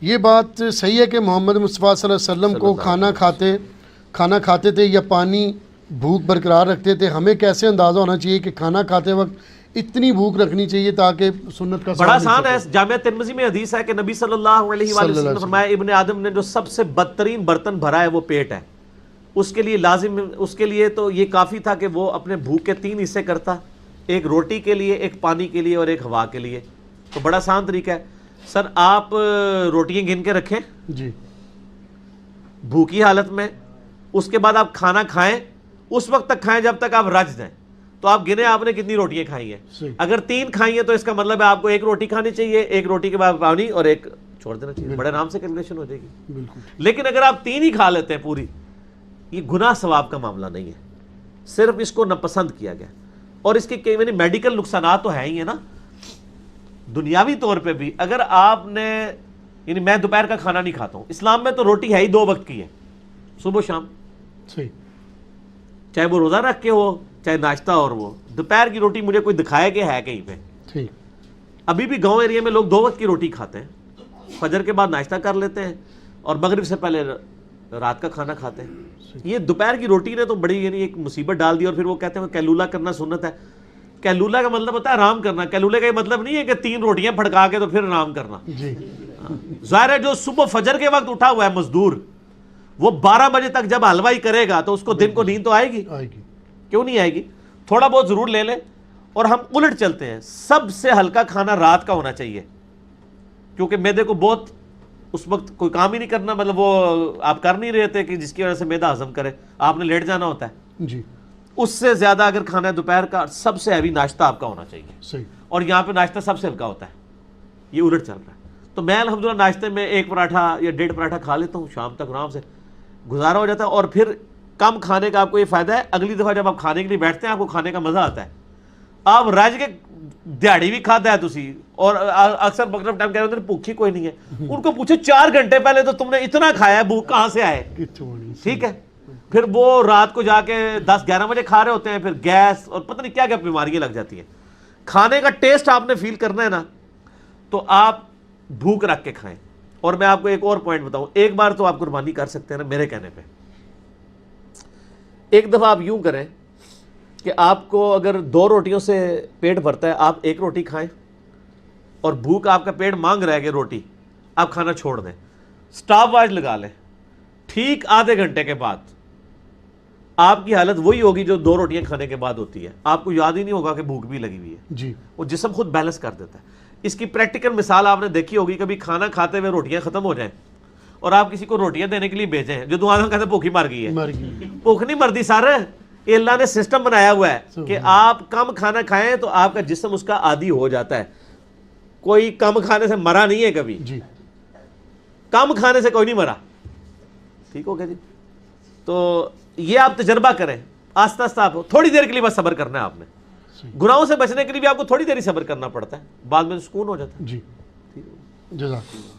یہ بات صحیح ہے کہ محمد مصطفیٰ صلی اللہ علیہ وسلم کو کھانا کھاتے تھے یا پانی بھوک برقرار رکھتے تھے؟ ہمیں کیسے اندازہ ہونا چاہیے کہ کھانا کھاتے وقت اتنی بھوک رکھنی چاہیے تاکہ سنت کا بڑا آسان ہے. جامعہ ترمذی میں حدیث ہے کہ نبی صلی اللہ علیہ وآلہ وسلم نے فرمایا ابن آدم نے جو سب سے بدترین برتن بھرا ہے وہ پیٹ ہے. اس کے لیے لازم، اس کے لیے تو یہ کافی تھا کہ وہ اپنے بھوک کے 3 حصے کرتا، ایک روٹی کے لیے، ایک پانی کے لیے اور ایک ہوا کے لیے. تو بڑا آسان طریقہ ہے. سر آپ روٹیاں گن کے رکھیں جی بھوکی حالت میں، اس کے بعد آپ کھانا کھائیں، اس وقت تک کھائیں جب تک آپ رج جائیں. تو آپ گنے آپ نے کتنی روٹیاں کھائی ہیں. اگر 3 کھائی ہیں تو اس کا مطلب ہے آپ کو 1 روٹی کھانی چاہیے، 1 روٹی کے بعد پانی اور 1 چھوڑ دینا چاہیے. بڑے آرام سے کیلکولیشن ہو جائے گی. بالکل. لیکن اگر آپ 3 ہی کھا لیتے ہیں پوری، یہ گناہ ثواب کا معاملہ نہیں ہے، صرف اس کو ناپسند کیا گیا. اور اس کے کئی میڈیکل نقصانات تو ہیں ہی ہیں نا دنیاوی طور پہ بھی. اگر آپ نے، یعنی میں دوپہر کا کھانا نہیں کھاتا ہوں، اسلام میں تو روٹی ہے ہی 2 وقت کی ہے، صبح شام، صحیح، چاہے وہ روزہ رکھ کے ہو چاہے ناشتہ. اور وہ دوپہر کی روٹی مجھے کوئی دکھائے کہ ہے کہیں پہ. ٹھیک. ابھی بھی گاؤں ایریا میں لوگ 2 وقت کی روٹی کھاتے ہیں، فجر کے بعد ناشتہ کر لیتے ہیں اور مغرب سے پہلے رات کا کھانا کھاتے ہیں. یہ دوپہر کی روٹی نے تو بڑی یعنی ایک مصیبت ڈال دی. اور پھر وہ کہتے ہیں کیلولا کرنا سنت ہے. کیلولا کا مطلب ہوتا ہے آرام کرنا. کیلولے کا یہ مطلب نہیں ہے کہ 3 روٹیاں پھڑکا کے تو پھر آرام کرنا. جی ظاہر ہے جو صبح فجر کے وقت اٹھا ہوا ہے مزدور، وہ 12 بجے تک جب حلوائی کرے گا تو اس کو دن کو نیند تو آئے گی؟ کیوں نہیں آئے گی؟ تھوڑا بہت ضرور لے لے. اور ہم الٹ چلتے ہیں، سب سے ہلکا کھانا رات کا ہونا چاہیے، کیونکہ معدے کو بہت اس وقت کوئی کام ہی نہیں کرنا، مطلب وہ آپ کر نہیں رہے تھے کہ جس کی وجہ سے معدہ ہضم کرے، آپ نے لیٹ جانا ہوتا ہے. جی اس سے زیادہ اگر کھانا ہے دوپہر کا، سب سے ہیوی ناشتہ آپ کا ہونا چاہیے. صحیح. اور یہاں پہ ناشتہ سب سے ہلکا ہوتا ہے، یہ الٹ چل رہا ہے. تو میں الحمدللہ ناشتے میں 1 پراٹھا یا 1.5 پراٹھا کھا لیتا ہوں، شام تک آرام سے گزارا ہو جاتا ہے. اور پھر کم کھانے کا آپ کو یہ فائدہ ہے، اگلی دفعہ جب آپ کھانے کے لیے بیٹھتے ہیں آپ کو کھانے کا مزہ آتا ہے. آپ رج کے دیہڑی بھی کھاتا ہے تسی. اور اکثر مغرب ٹائم کہہ رہے ہیں بھوکی کوئی نہیں ہے، ان کو پوچھو 4 گھنٹے پہلے تو تم نے اتنا کھایا ہے، بھوک کہاں سے آئے؟ ٹھیک ہے. پھر وہ رات کو جا کے 10-11 بجے کھا رہے ہوتے ہیں، پھر گیس اور پتہ نہیں کیا کیا بیماریاں لگ جاتی ہیں. کھانے کا ٹیسٹ آپ نے فیل کرنا ہے نا، تو آپ بھوک رکھ کے کھائیں. اور میں آپ کو ایک اور پوائنٹ بتاؤں، ایک بار تو آپ قربانی کر سکتے ہیں نا میرے کہنے پہ. ایک دفعہ آپ یوں کریں کہ آپ کو اگر 2 روٹیوں سے پیٹ بھرتا ہے، آپ 1 روٹی کھائیں، اور بھوک آپ کا پیٹ مانگ رہا ہے کہ روٹی، آپ کھانا چھوڑ دیں. سٹاپ واچ لگا لیں، ٹھیک آدھے گھنٹے کے بعد آپ کی حالت وہی ہوگی جو 2 روٹیاں کھانے کے بعد ہوتی ہے. آپ کو یاد ہی نہیں ہوگا کہ بھوک بھی لگی ہوئی ہے. جی وہ جسم خود بیلنس کر دیتا ہے. اس کی پریکٹیکل مثال آپ نے دیکھی ہوگی، کبھی کھانا کھاتے ہوئے روٹیاں ختم ہو جائیں اور آپ کسی کو روٹیاں دینے کے لیے بھیجیں، جو دعا کہتے ہیں بھوکی مر گئی ہے. بھوک نہیں مرتی سر، یہ اللہ نے سسٹم بنایا ہوا ہے کہ آپ کم کھانا کھائیں تو آپ کا جسم اس کا عادی ہو جاتا ہے. کوئی کم کھانے سے مرا نہیں ہے کبھی، کم کھانے سے کوئی نہیں مرا. ٹھیک ہو گیا جی. تو یہ آپ تجربہ کریں، آہستہ آہستہ آپ تھوڑی دیر کے لیے بس صبر کرنا ہے. آپ نے گناہوں سے بچنے کے لیے بھی آپ کو تھوڑی دیر ہی صبر کرنا پڑتا ہے، بعد میں سکون ہو جاتا ہے. جی جزاک اللہ.